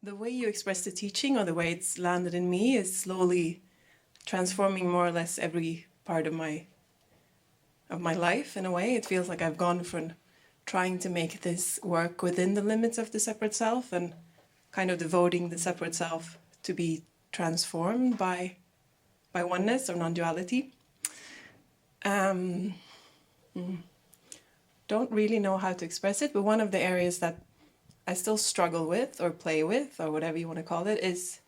the way you express the teaching, or the way it's landed in me, is slowly transforming more or less every part of my life. In a way, it feels like I've gone from trying to make this work within the limits of the separate self, and kind of devoting the separate self to be transformed by oneness or non-duality. Don't really know how to express it, but one of the areas that I still struggle with, or play with, or whatever you want to call it, is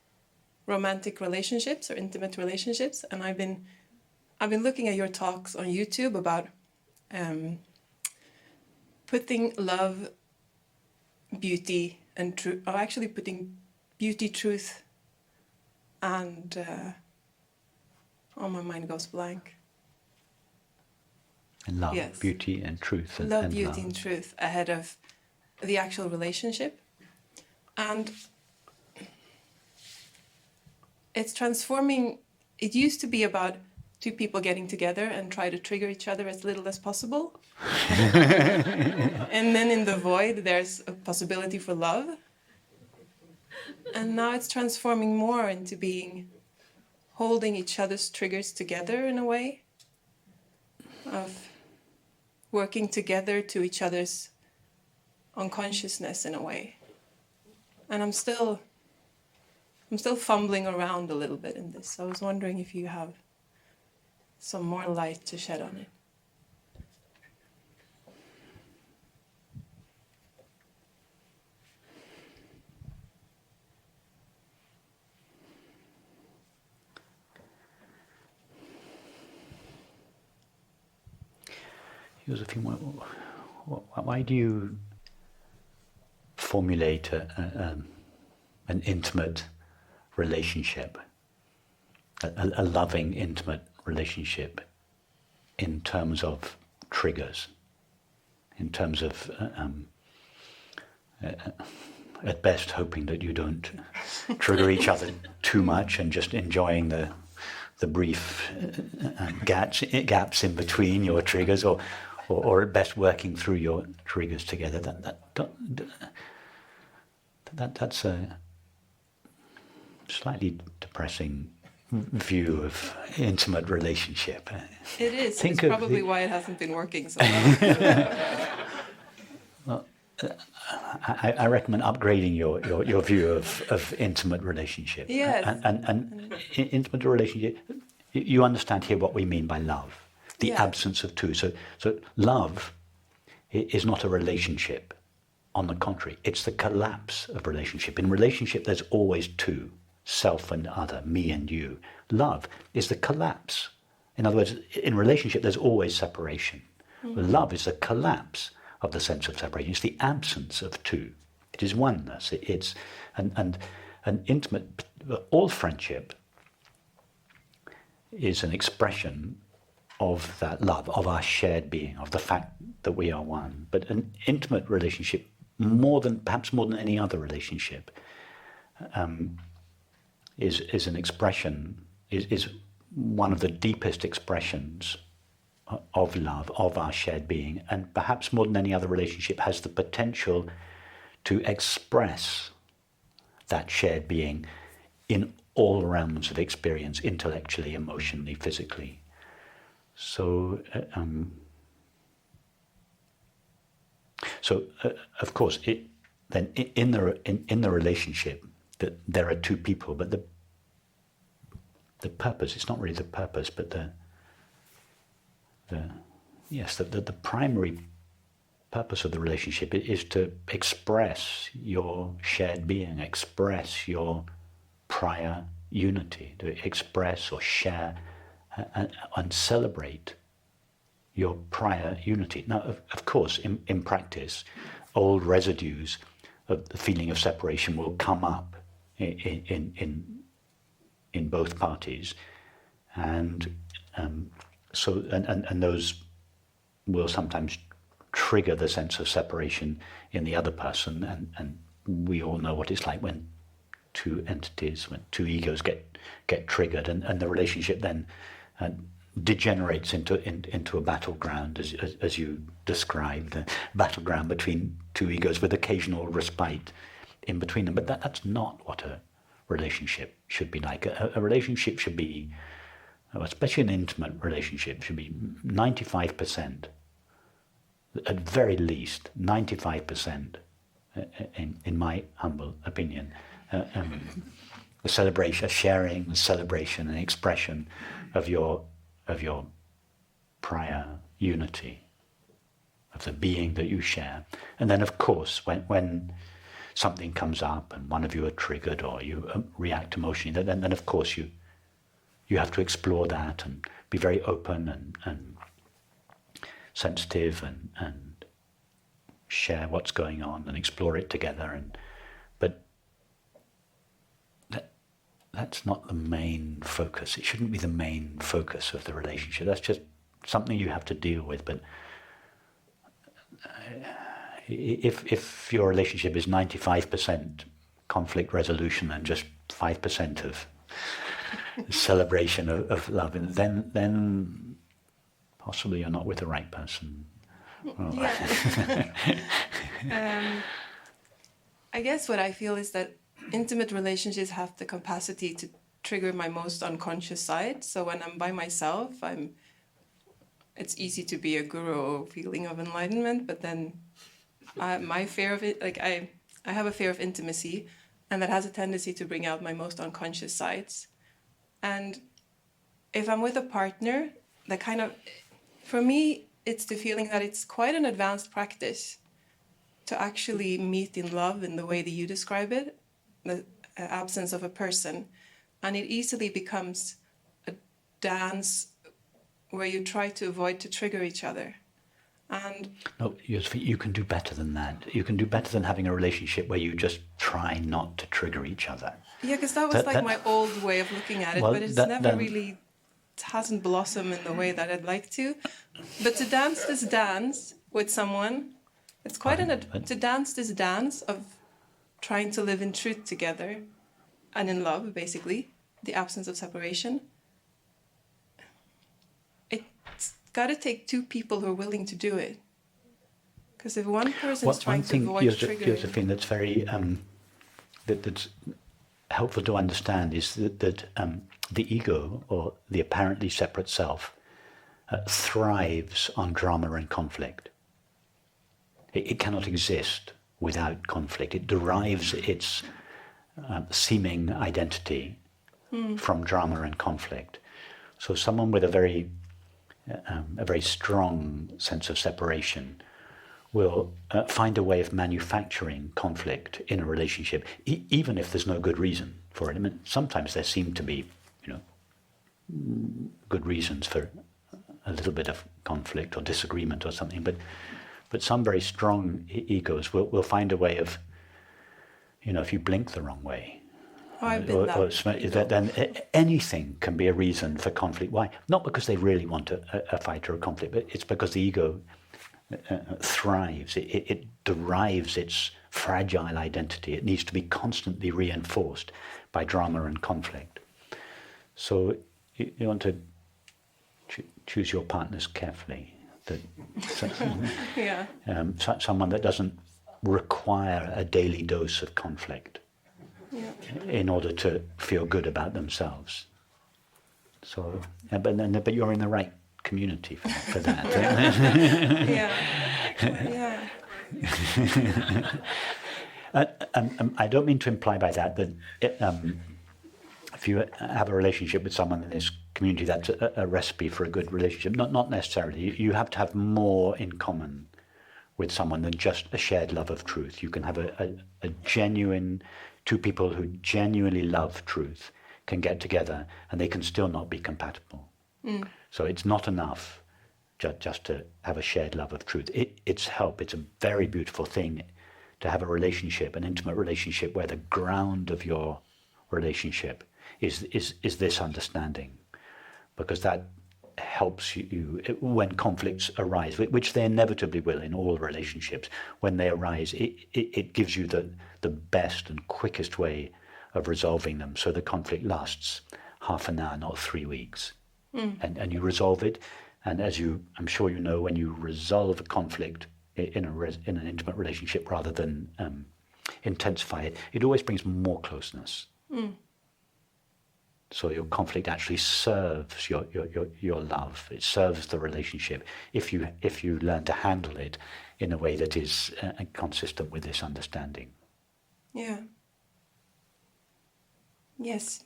romantic relationships or intimate relationships. And I've been looking at your talks on YouTube about putting love, beauty, and truth, or actually putting beauty, truth, and my mind goes blank. And love, yes. Beauty, and truth. Love, beauty, and truth ahead of the actual relationship. And it's transforming. It used to be about two people getting together and try to trigger each other as little as possible. And then in the void, there's a possibility for love. And now it's transforming more into being holding each other's triggers together in a way, of working together to each other's unconsciousness in a way. And I'm still fumbling around a little bit in this. So I was wondering if you have some more light to shed on it. Josephine, why do you formulate an intimate relationship, a loving, intimate relationship, in terms of triggers, in terms of, at best, hoping that you don't trigger each other too much and just enjoying the brief gaps in between your triggers, or at best working through your triggers together? That's a slightly depressing view of intimate relationship. It is. It's probably why it hasn't been working so well. Well, I recommend upgrading your view of intimate relationship. Yes. And intimate relationship, you understand here what we mean by love. The absence of two. So love is not a relationship. On the contrary, it's the collapse of relationship. In relationship, there's always two, self and other, me and you. Love is the collapse. In other words, in relationship, there's always separation. Mm-hmm. Love is the collapse of the sense of separation. It's the absence of two. It is oneness. It's an intimate. All friendship is an expression of that love, of our shared being, of the fact that we are one. But an intimate relationship, perhaps more than any other relationship, is an expression, is one of the deepest expressions of love, of our shared being, and perhaps more than any other relationship has the potential to express that shared being in all realms of experience, intellectually, emotionally, physically. So, of course, then in the relationship, that there are two people, but the purpose, it's not really the purpose, but the primary purpose of the relationship is to express your shared being, express your prior unity, to express or share and celebrate your prior unity. Now, of course, in practice, old residues of the feeling of separation will come up in both parties, and those will sometimes trigger the sense of separation in the other person, and we all know what it's like when two entities, when two egos get triggered, and the relationship then degenerates into a battleground, as you described, the battleground between two egos with occasional respite in between them. But that's not what a relationship should be like. A relationship should be, especially an intimate relationship, should be 95%, at very least 95%, in my humble opinion, the celebration, a sharing, a celebration, an expression of your prior unity, of the being that you share. And then, of course, when something comes up and one of you are triggered or you react emotionally, then of course you have to explore that and be very open and sensitive and share what's going on and explore it together. But that's not the main focus. It shouldn't be the main focus of the relationship. That's just something you have to deal with. But if your relationship is 95% conflict resolution and just 5% of celebration of love, then possibly you're not with the right person. Well, yeah. I guess what I feel is that intimate relationships have the capacity to trigger my most unconscious side. So when I'm by myself, it's easy to be a guru feeling of enlightenment, but then my fear of it, like I have a fear of intimacy, and that has a tendency to bring out my most unconscious sides. And if I'm with a partner, that kind of, for me, it's the feeling that it's quite an advanced practice to actually meet in love in the way that you describe it, the absence of a person. And it easily becomes a dance where you try to avoid to trigger each other. And no, you can do better than that. You can do better than having a relationship where you just try not to trigger each other. Yeah, because that was my old way of looking at it, well, but it's never really, it hasn't blossomed in the way that I'd like to. But to dance this dance with someone, it's quite to dance this dance of trying to live in truth together and in love, basically, the absence of separation. It's got to take two people who are willing to do it. Because if one person is trying to avoid triggering... Here's the thing that's very that's helpful to understand is that the ego, or the apparently separate self, thrives on drama and conflict. It cannot exist without conflict. It derives its seeming identity from drama and conflict. So someone with a very strong sense of separation will find a way of manufacturing conflict in a relationship, even if there's no good reason for it. I mean, sometimes there seem to be, good reasons for a little bit of conflict or disagreement or something, but some very strong egos will find a way of, if you blink the wrong way, then anything can be a reason for conflict. Why? Not because they really want a fight or a conflict, but it's because the ego thrives. It derives its fragile identity. It needs to be constantly reinforced by drama and conflict. So you want to choose your partners carefully. Someone that doesn't require a daily dose of conflict in order to feel good about themselves. So, but you're in the right community for that. I don't mean to imply by that if you have a relationship with someone in this community, that's a recipe for a good relationship. Not necessarily. You have to have more in common with someone than just a shared love of truth. You can have a genuine, two people who genuinely love truth can get together and they can still not be compatible. So it's not enough just to have a shared love of truth. It's help. It's a very beautiful thing to have a relationship, an intimate relationship, where the ground of your relationship is this understanding, because that helps you when conflicts arise, which they inevitably will in all relationships. When they arise, it gives you the best and quickest way of resolving them, so the conflict lasts half an hour, not 3 weeks. And you resolve it, and as I'm sure you know, when you resolve a conflict in an intimate relationship rather than intensify it, it always brings more closeness. So your conflict actually serves your love. It serves the relationship if you learn to handle it in a way that is consistent with this understanding. Yeah. Yes.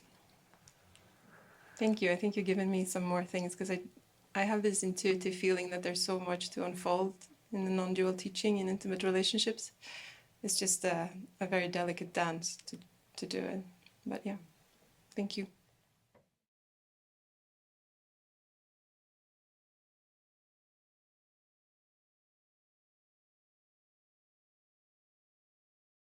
Thank you. I think you've given me some more things, because I have this intuitive feeling that there's so much to unfold in the non-dual teaching in intimate relationships. It's just a very delicate dance to do it. But yeah, thank you.